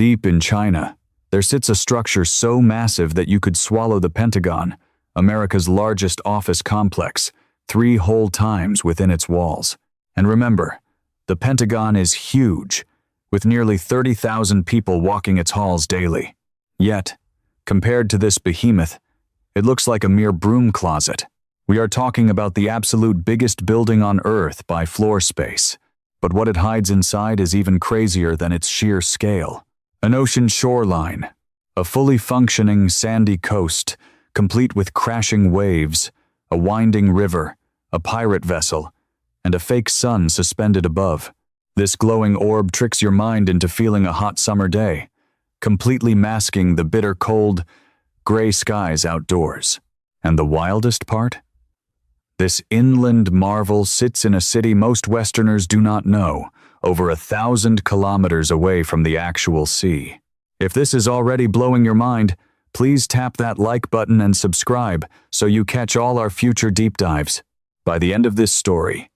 Deep in China, there sits a structure so massive that you could swallow the Pentagon, America's largest office complex, 3 whole times within its walls. And remember, the Pentagon is huge, with nearly 30,000 people walking its halls daily. Yet, compared to this behemoth, it looks like a mere broom closet. We are talking about the absolute biggest building on Earth by floor space. But what it hides inside is even crazier than its sheer scale. An ocean shoreline, a fully functioning sandy coast, complete with crashing waves, a winding river, a pirate vessel, and a fake sun suspended above. This glowing orb tricks your mind into feeling a hot summer day, completely masking the bitter cold, gray skies outdoors. And the wildest part? This inland marvel sits in a city most Westerners do not know, over 1,000 kilometers away from the actual sea. If this is already blowing your mind, please tap that like button and subscribe so you catch all our future deep dives. By the end of this story,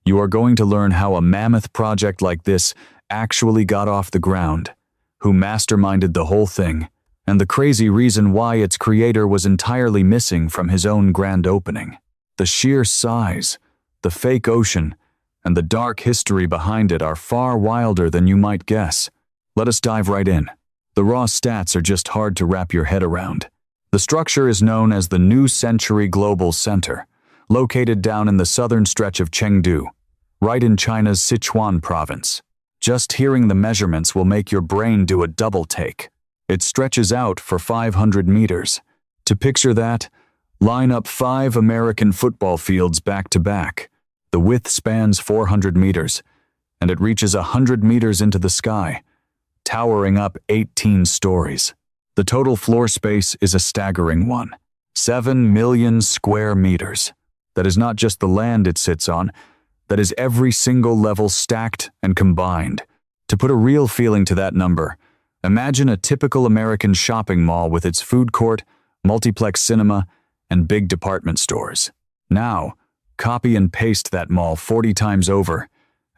you are going to learn how a mammoth project like this actually got off the ground, who masterminded the whole thing, and the crazy reason why its creator was entirely missing from his own grand opening. The sheer size, the fake ocean, and the dark history behind it are far wilder than you might guess. Let us dive right in. The raw stats are just hard to wrap your head around. The structure is known as the New Century Global Center, located down in the southern stretch of Chengdu, right in China's Sichuan province. Just hearing the measurements will make your brain do a double take. It stretches out for 500 meters. To picture that, line up 5 American football fields back to back. The width spans 400 meters, and it reaches 100 meters into the sky, towering up 18 stories. The total floor space is a staggering 7 million square meters. That is not just the land it sits on, that is every single level stacked and combined. To put a real feeling to that number, imagine a typical American shopping mall with its food court, multiplex cinema, and big department stores. Now, copy and paste that mall 40 times over,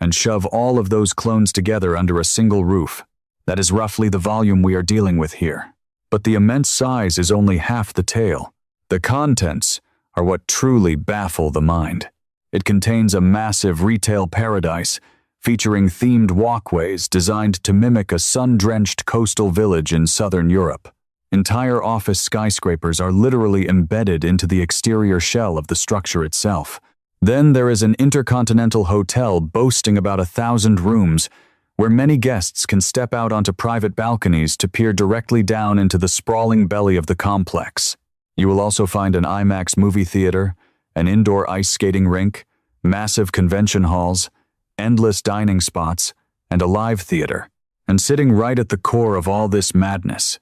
and shove all of those clones together under a single roof. That is roughly the volume we are dealing with here. But the immense size is only half the tale. The contents are what truly baffle the mind. It contains a massive retail paradise, featuring themed walkways designed to mimic a sun-drenched coastal village in southern Europe. Entire office skyscrapers are literally embedded into the exterior shell of the structure itself. Then there is an intercontinental hotel boasting about 1,000 rooms, where many guests can step out onto private balconies to peer directly down into the sprawling belly of the complex. You will also find an IMAX movie theater, an indoor ice skating rink, massive convention halls, endless dining spots, and a live theater. And sitting right at the core of all this madness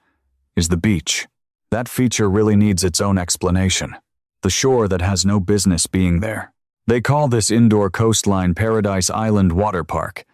is the beach. That feature really needs its own explanation. The shore that has no business being there. They call this indoor coastline Paradise Island Water Park,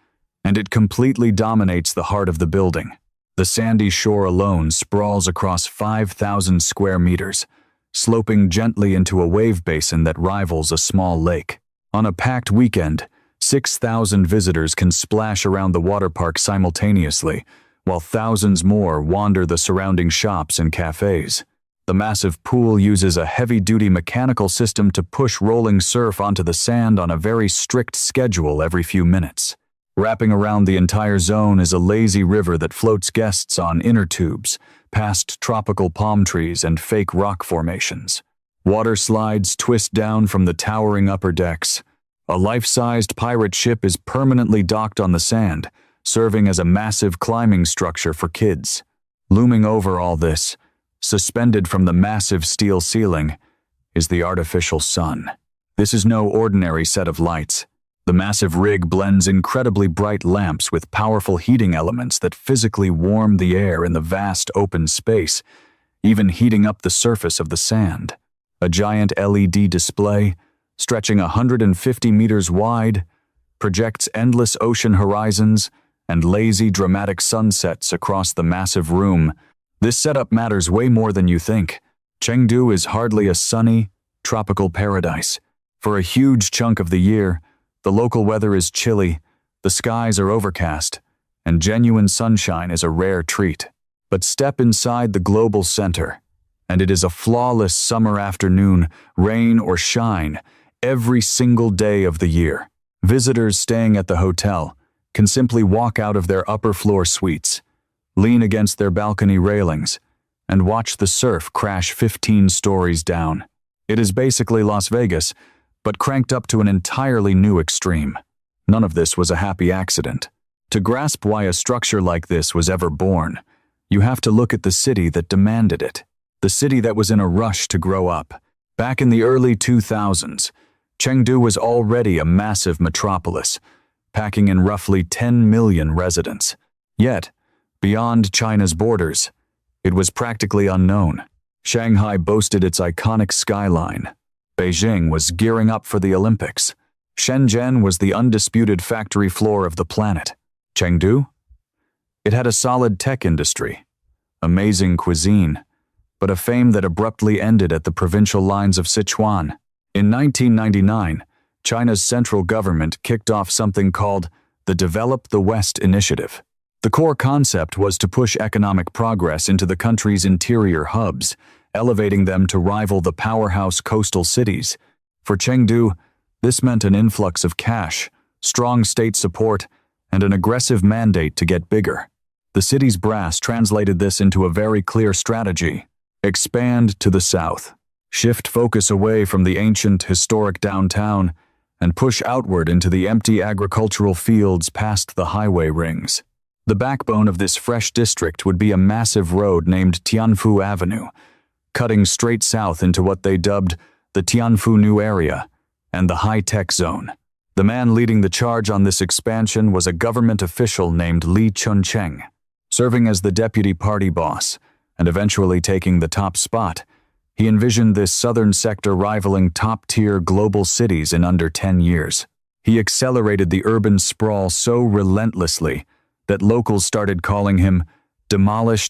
and it completely dominates the heart of the building. The sandy shore alone sprawls across 5,000 square meters, sloping gently into a wave basin that rivals a small lake. On a packed weekend, 6,000 visitors can splash around the water park simultaneously, while thousands more wander the surrounding shops and cafes. The massive pool uses a heavy-duty mechanical system to push rolling surf onto the sand on a very strict schedule every few minutes. Wrapping around the entire zone is a lazy river that floats guests on inner tubes, past tropical palm trees and fake rock formations. Water slides twist down from the towering upper decks. A life-sized pirate ship is permanently docked on the sand, serving as a massive climbing structure for kids. Looming over all this, suspended from the massive steel ceiling, is the artificial sun. This is no ordinary set of lights. The massive rig blends incredibly bright lamps with powerful heating elements that physically warm the air in the vast open space, even heating up the surface of the sand. A giant LED display, stretching 150 meters wide, projects endless ocean horizons and lazy, dramatic sunsets across the massive room. This setup matters way more than you think. Chengdu is hardly a sunny, tropical paradise. For a huge chunk of the year, the local weather is chilly, the skies are overcast, and genuine sunshine is a rare treat. But step inside the global center, and it is a flawless summer afternoon, rain or shine, every single day of the year. Visitors staying at the hotel can simply walk out of their upper floor suites, lean against their balcony railings, and watch the surf crash 15 stories down. It is basically Las Vegas, but cranked up to an entirely new extreme. None of this was a happy accident. To grasp why a structure like this was ever born, you have to look at the city that demanded it. The city that was in a rush to grow up. Back in the early 2000s, Chengdu was already a massive metropolis, packing in roughly 10 million residents. Yet, beyond China's borders, it was practically unknown. Shanghai boasted its iconic skyline. Beijing was gearing up for the Olympics. Shenzhen was the undisputed factory floor of the planet. Chengdu? It had a solid tech industry, amazing cuisine, but a fame that abruptly ended at the provincial lines of Sichuan. In 1999, China's central government kicked off something called the Develop the West initiative. The core concept was to push economic progress into the country's interior hubs, elevating them to rival the powerhouse coastal cities. For Chengdu, this meant an influx of cash, strong state support, and an aggressive mandate to get bigger. The city's brass translated this into a very clear strategy. Expand to the south. Shift focus away from the ancient, historic downtown and push outward into the empty agricultural fields past the highway rings. The backbone of this fresh district would be a massive road named Tianfu Avenue, cutting straight south into what they dubbed the Tianfu New Area and the high-tech zone. The man leading the charge on this expansion was a government official named Li Chuncheng, serving as the deputy party boss and eventually taking the top spot. He envisioned this southern sector rivaling top-tier global cities in under 10 years. He accelerated the urban sprawl so relentlessly that locals started calling him Demolish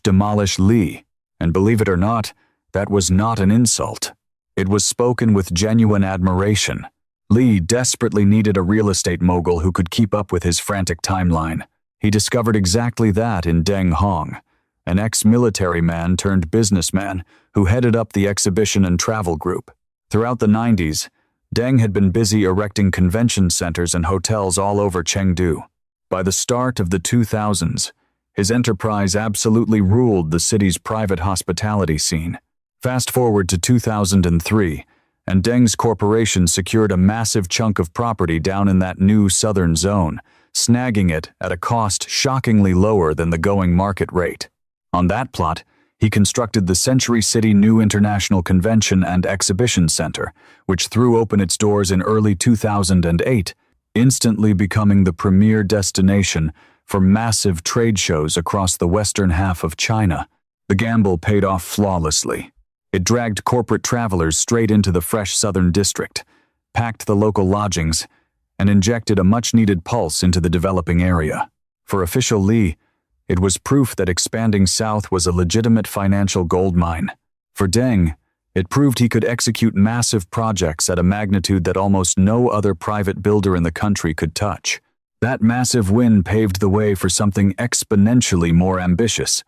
Li. And believe it or not, that was not an insult. It was spoken with genuine admiration. Li desperately needed a real estate mogul who could keep up with his frantic timeline. He discovered exactly that in Deng, an ex-military man turned businessman who headed up the exhibition and travel group. Throughout the 90s, Deng had been busy erecting convention centers and hotels all over Chengdu. By the start of the 2000s, his enterprise absolutely ruled the city's private hospitality scene. Fast forward to 2003, and Deng's corporation secured a massive chunk of property down in that new southern zone, snagging it at a cost shockingly lower than the going market rate. On that plot, he constructed the Century City New International Convention and Exhibition Center, which threw open its doors in early 2008, instantly becoming the premier destination for massive trade shows across the western half of China. The gamble paid off flawlessly. It dragged corporate travelers straight into the fresh southern district, packed the local lodgings, and injected a much-needed pulse into the developing area. For official Li, it was proof that expanding south was a legitimate financial goldmine. For Deng, it proved he could execute massive projects at a magnitude that almost no other private builder in the country could touch. That massive win paved the way for something exponentially more ambitious,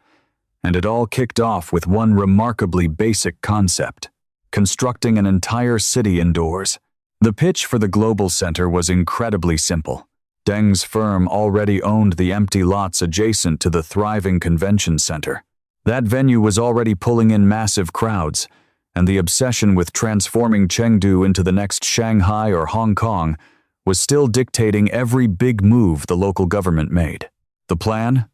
and it all kicked off with one remarkably basic concept: constructing an entire city indoors. The pitch for the global center was incredibly simple. Deng's firm already owned the empty lots adjacent to the thriving convention center. That venue was already pulling in massive crowds, and the obsession with transforming Chengdu into the next Shanghai or Hong Kong was still dictating every big move the local government made. The plan?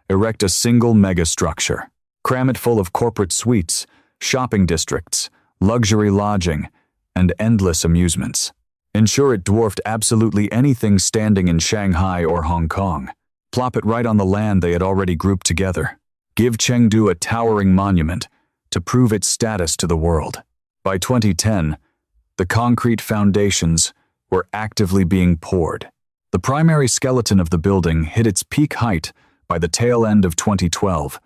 Erect a single megastructure. Cram it full of corporate suites, shopping districts, luxury lodging, and endless amusements. Ensure it dwarfed absolutely anything standing in Shanghai or Hong Kong. Plop it right on the land they had already grouped together. Give Chengdu a towering monument to prove its status to the world. By 2010, the concrete foundations were actively being poured. The primary skeleton of the building hit its peak height by the tail end of 2012,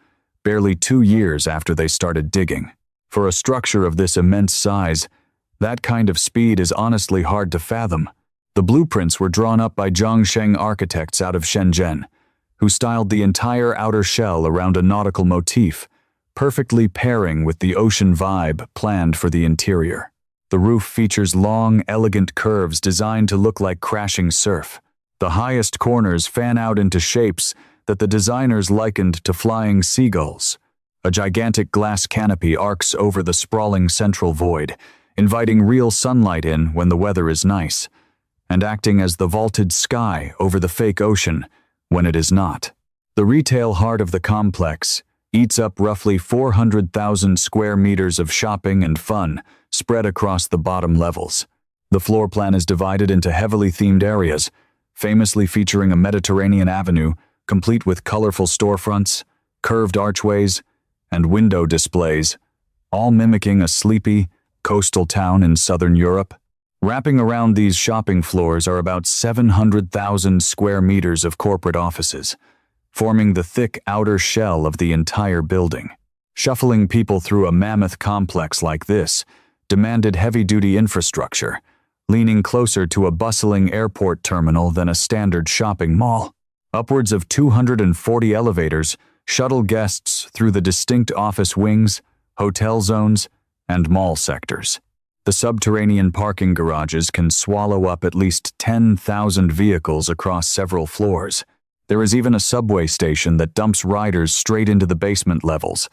barely 2 years after they started digging. For a structure of this immense size, that kind of speed is honestly hard to fathom. The blueprints were drawn up by Zhongsheng architects out of Shenzhen, who styled the entire outer shell around a nautical motif, perfectly pairing with the ocean vibe planned for the interior. The roof features long, elegant curves designed to look like crashing surf. The highest corners fan out into shapes that the designers likened to flying seagulls. A gigantic glass canopy arcs over the sprawling central void, inviting real sunlight in when the weather is nice, and acting as the vaulted sky over the fake ocean when it is not. The retail heart of the complex eats up roughly 400,000 square meters of shopping and fun spread across the bottom levels. The floor plan is divided into heavily themed areas, famously featuring a Mediterranean avenue complete with colorful storefronts, curved archways, and window displays, all mimicking a sleepy, coastal town in southern Europe. Wrapping around these shopping floors are about 700,000 square meters of corporate offices, forming the thick outer shell of the entire building. Shuffling people through a mammoth complex like this demanded heavy-duty infrastructure, leaning closer to a bustling airport terminal than a standard shopping mall. Upwards of 240 elevators shuttle guests through the distinct office wings, hotel zones, and mall sectors. The subterranean parking garages can swallow up at least 10,000 vehicles across several floors. There is even a subway station that dumps riders straight into the basement levels,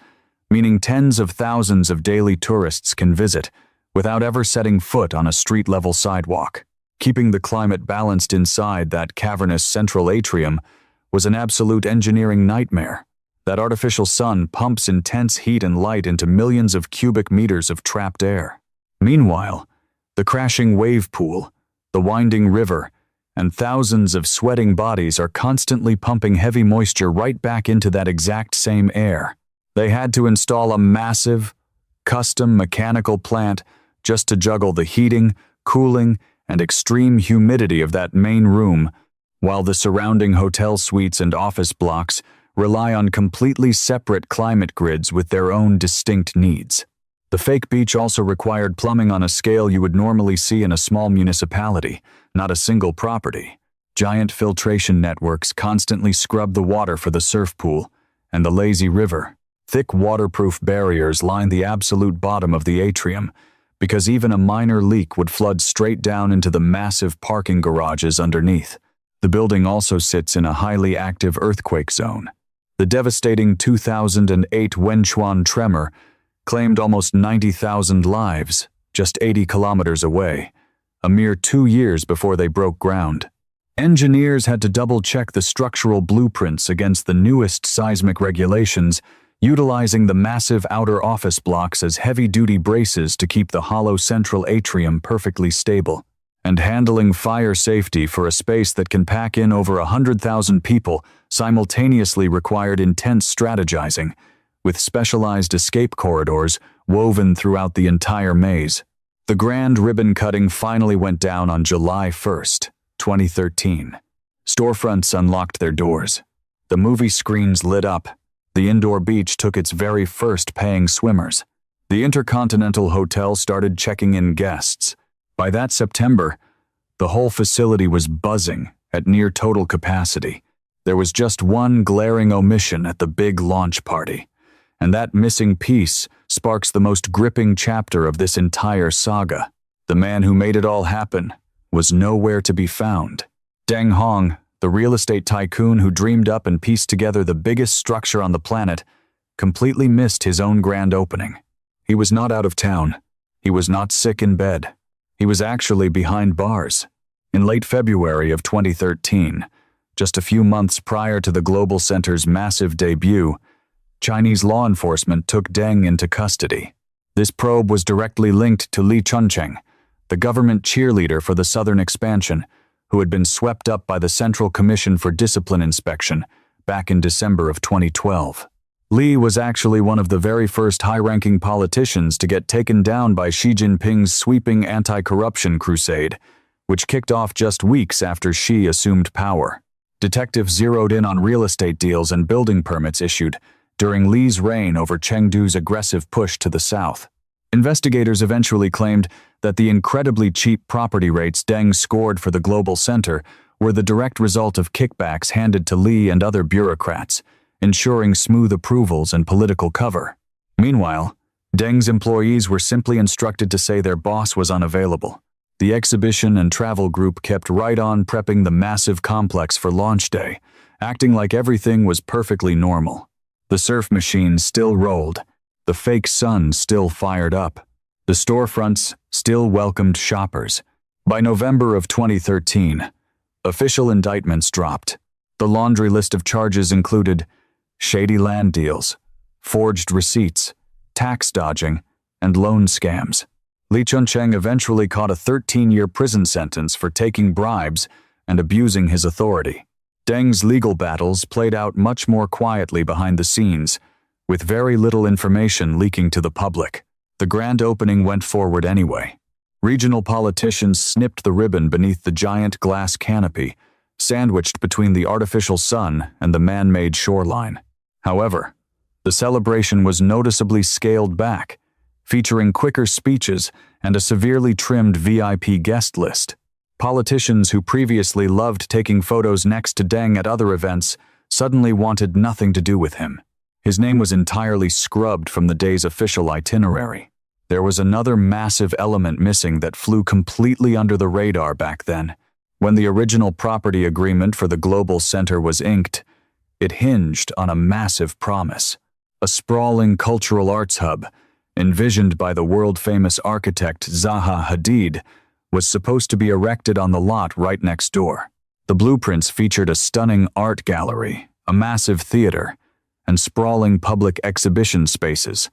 meaning tens of thousands of daily tourists can visit without ever setting foot on a street-level sidewalk. Keeping the climate balanced inside that cavernous central atrium was an absolute engineering nightmare. That artificial sun pumps intense heat and light into millions of cubic meters of trapped air. Meanwhile, the crashing wave pool, the winding river, and thousands of sweating bodies are constantly pumping heavy moisture right back into that exact same air. They had to install a massive, custom mechanical plant just to juggle the heating, cooling, and extreme humidity of that main room, while the surrounding hotel suites and office blocks rely on completely separate climate grids with their own distinct needs. The fake beach also required plumbing on a scale you would normally see in a small municipality, not a single property. Giant filtration networks constantly scrub the water for the surf pool and the lazy river. Thick waterproof barriers line the absolute bottom of the atrium, because even a minor leak would flood straight down into the massive parking garages underneath. The building also sits in a highly active earthquake zone. The devastating 2008 Wenchuan tremor claimed almost 90,000 lives just 80 kilometers away, a mere 2 years before they broke ground. Engineers had to double-check the structural blueprints against the newest seismic regulations, utilizing the massive outer office blocks as heavy-duty braces to keep the hollow central atrium perfectly stable. And handling fire safety for a space that can pack in over 100,000 people simultaneously required intense strategizing, with specialized escape corridors woven throughout the entire maze. The grand ribbon cutting finally went down on July 1st, 2013. Storefronts unlocked their doors. The movie screens lit up. The indoor beach took its very first paying swimmers. The Intercontinental Hotel started checking in guests. By that September, the whole facility was buzzing at near total capacity. There was just one glaring omission at the big launch party, and that missing piece sparks the most gripping chapter of this entire saga. The man who made it all happen was nowhere to be found. Deng, the real estate tycoon who dreamed up and pieced together the biggest structure on the planet, completely missed his own grand opening. He was not out of town. He was not sick in bed. He was actually behind bars. In late February of 2013, just a few months prior to the Global Center's massive debut, Chinese law enforcement took Deng into custody. This probe was directly linked to Li Chuncheng, the government cheerleader for the southern expansion, who had been swept up by the Central Commission for Discipline Inspection back in December of 2012. Li was actually one of the very first high-ranking politicians to get taken down by Xi Jinping's sweeping anti-corruption crusade, which kicked off just weeks after Xi assumed power. Detectives zeroed in on real estate deals and building permits issued during Li's reign over Chengdu's aggressive push to the south. Investigators eventually claimed that the incredibly cheap property rates Deng scored for the Global Center were the direct result of kickbacks handed to Li and other bureaucrats, ensuring smooth approvals and political cover. Meanwhile, Deng's employees were simply instructed to say their boss was unavailable. The exhibition and travel group kept right on prepping the massive complex for launch day, acting like everything was perfectly normal. The surf machines still rolled, the fake sun still fired up, the storefronts still welcomed shoppers. By November of 2013, official indictments dropped. The laundry list of charges included shady land deals, forged receipts, tax dodging, and loan scams. Li Chuncheng eventually caught a 13-year prison sentence for taking bribes and abusing his authority. Deng's legal battles played out much more quietly behind the scenes, with very little information leaking to the public. The grand opening went forward anyway. Regional politicians snipped the ribbon beneath the giant glass canopy, sandwiched between the artificial sun and the man-made shoreline. However, the celebration was noticeably scaled back, featuring quicker speeches and a severely trimmed VIP guest list. Politicians who previously loved taking photos next to Deng at other events suddenly wanted nothing to do with him. His name was entirely scrubbed from the day's official itinerary. There was another massive element missing that flew completely under the radar back then. When the original property agreement for the Global Center was inked, it hinged on a massive promise: a sprawling cultural arts hub, envisioned by the world-famous architect Zaha Hadid, was supposed to be erected on the lot right next door. The blueprints featured a stunning art gallery, a massive theater, and sprawling public exhibition spaces,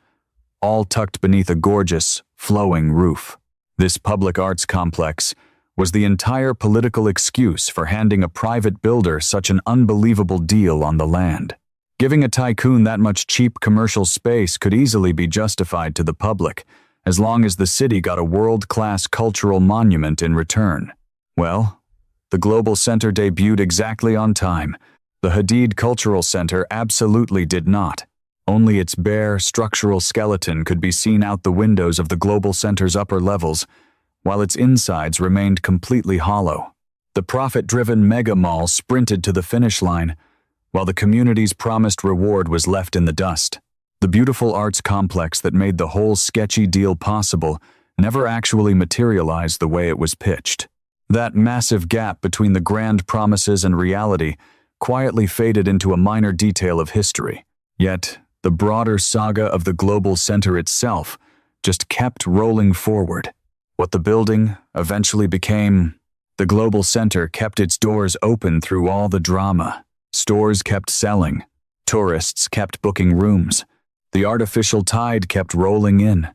all tucked beneath a gorgeous, flowing roof. This public arts complex was the entire political excuse for handing a private builder such an unbelievable deal on the land. Giving a tycoon that much cheap commercial space could easily be justified to the public, as long as the city got a world-class cultural monument in return. Well, the Global Center debuted exactly on time. The Hadid Cultural Center absolutely did not. Only its bare, structural skeleton could be seen out the windows of the Global Center's upper levels, while its insides remained completely hollow. The profit-driven mega mall sprinted to the finish line, while the community's promised reward was left in the dust. The beautiful arts complex that made the whole sketchy deal possible never actually materialized the way it was pitched. That massive gap between the grand promises and reality quietly faded into a minor detail of history. Yet, the broader saga of the Global Center itself just kept rolling forward. What the building eventually became, the Global Center kept its doors open through all the drama. Stores kept selling. Tourists kept booking rooms. The artificial tide kept rolling in.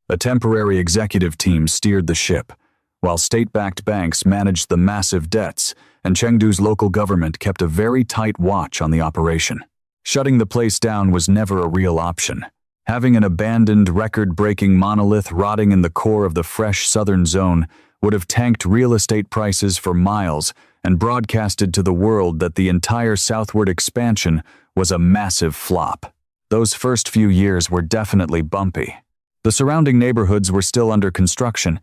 A temporary executive team steered the ship, while state-backed banks managed the massive debts, and Chengdu's local government kept a very tight watch on the operation. Shutting the place down was never a real option. Having an abandoned, record-breaking monolith rotting in the core of the fresh southern zone would have tanked real estate prices for miles and broadcasted to the world that the entire southward expansion was a massive flop. Those first few years were definitely bumpy. The surrounding neighborhoods were still under construction,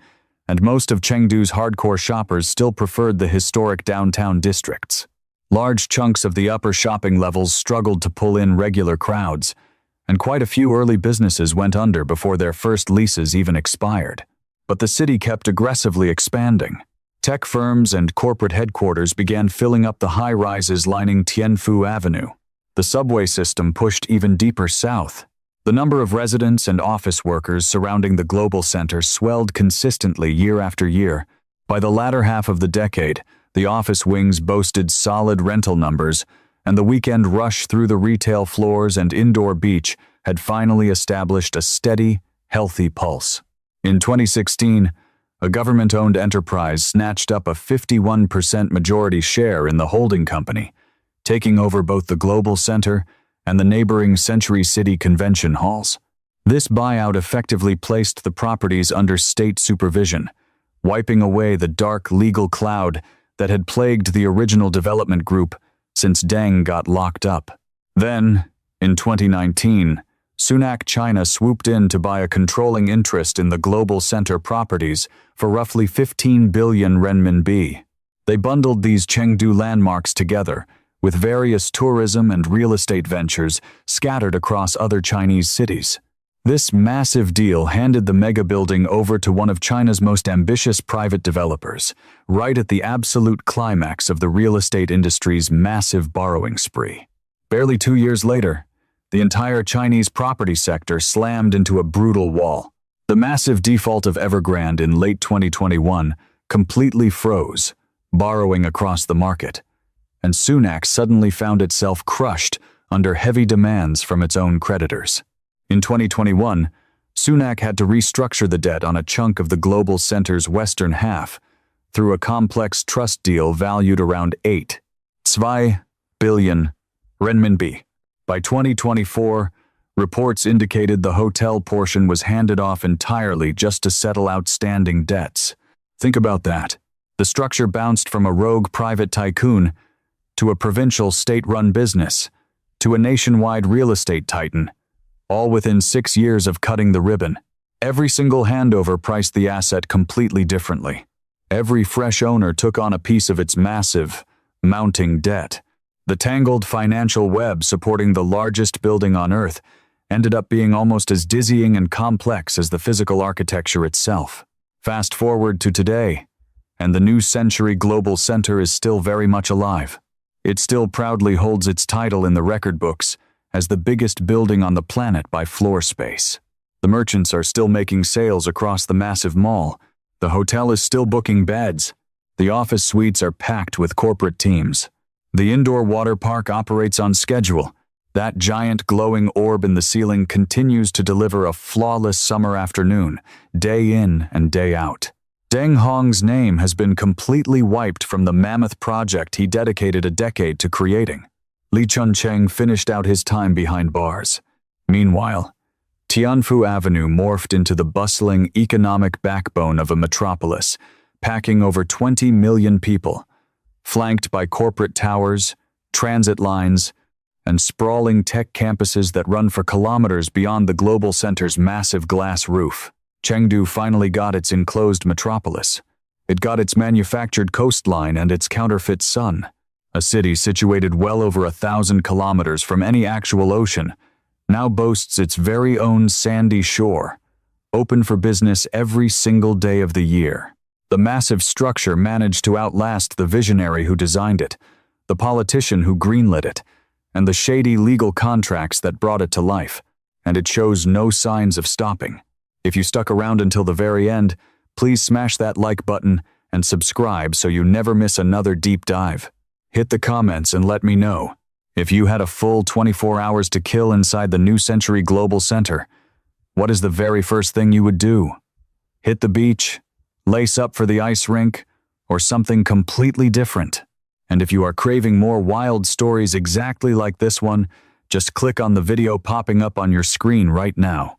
and most of Chengdu's hardcore shoppers still preferred the historic downtown districts. Large chunks of the upper shopping levels struggled to pull in regular crowds, and quite a few early businesses went under before their first leases even expired. But the city kept aggressively expanding. Tech firms and corporate headquarters began filling up the high-rises lining Tianfu Avenue. The subway system pushed even deeper south. The number of residents and office workers surrounding the Global Center swelled consistently year after year. By the latter half of the decade, the office wings boasted solid rental numbers, and the weekend rush through the retail floors and indoor beach had finally established a steady, healthy pulse. In 2016, a government-owned enterprise snatched up a 51% majority share in the holding company, taking over both the Global Center and the neighboring Century City convention halls. This buyout effectively placed the properties under state supervision, wiping away the dark legal cloud that had plagued the original development group since Deng got locked up. Then, in 2019, Sunac China swooped in to buy a controlling interest in the Global Center properties for roughly 15 billion renminbi. They bundled these Chengdu landmarks together, with various tourism and real estate ventures scattered across other Chinese cities. This massive deal handed the mega building over to one of China's most ambitious private developers, right at the absolute climax of the real estate industry's massive borrowing spree. Barely 2 years later, the entire Chinese property sector slammed into a brutal wall. The massive default of Evergrande in late 2021 completely froze, borrowing across the market, and Sunac suddenly found itself crushed under heavy demands from its own creditors. In 2021, Sunac had to restructure the debt on a chunk of the global center's western half through a complex trust deal valued around 8.2 billion renminbi. By 2024, reports indicated the hotel portion was handed off entirely just to settle outstanding debts. Think about that. The structure bounced from a rogue private tycoon to a provincial state-run business to a nationwide real estate titan, all within 6 years of cutting the ribbon. Every single handover priced the asset completely differently. Every fresh owner took on a piece of its massive, mounting debt. The tangled financial web supporting the largest building on Earth ended up being almost as dizzying and complex as the physical architecture itself. Fast forward to today, and the new century global center is still very much alive. It still proudly holds its title in the record books as the biggest building on the planet by floor space. The merchants are still making sales across the massive mall. The hotel is still booking beds. The office suites are packed with corporate teams. The indoor water park operates on schedule. That giant glowing orb in the ceiling continues to deliver a flawless summer afternoon, day in and day out. Deng Hong's name has been completely wiped from the mammoth project he dedicated a decade to creating. Li Chuncheng finished out his time behind bars. Meanwhile, Tianfu Avenue morphed into the bustling economic backbone of a metropolis, packing over 20 million people, flanked by corporate towers, transit lines, and sprawling tech campuses that run for kilometers beyond the global center's massive glass roof. Chengdu finally got its enclosed metropolis. It got its manufactured coastline and its counterfeit sun. A city situated well over 1,000 kilometers from any actual ocean now boasts its very own sandy shore, open for business every single day of the year. The massive structure managed to outlast the visionary who designed it, the politician who greenlit it, and the shady legal contracts that brought it to life, and it shows no signs of stopping. If you stuck around until the very end, please smash that like button and subscribe so you never miss another deep dive. Hit the comments and let me know. If you had a full 24 hours to kill inside the New Century Global Center, what is the very first thing you would do? Hit the beach, lace up for the ice rink, or something completely different? And if you are craving more wild stories exactly like this one, just click on the video popping up on your screen right now.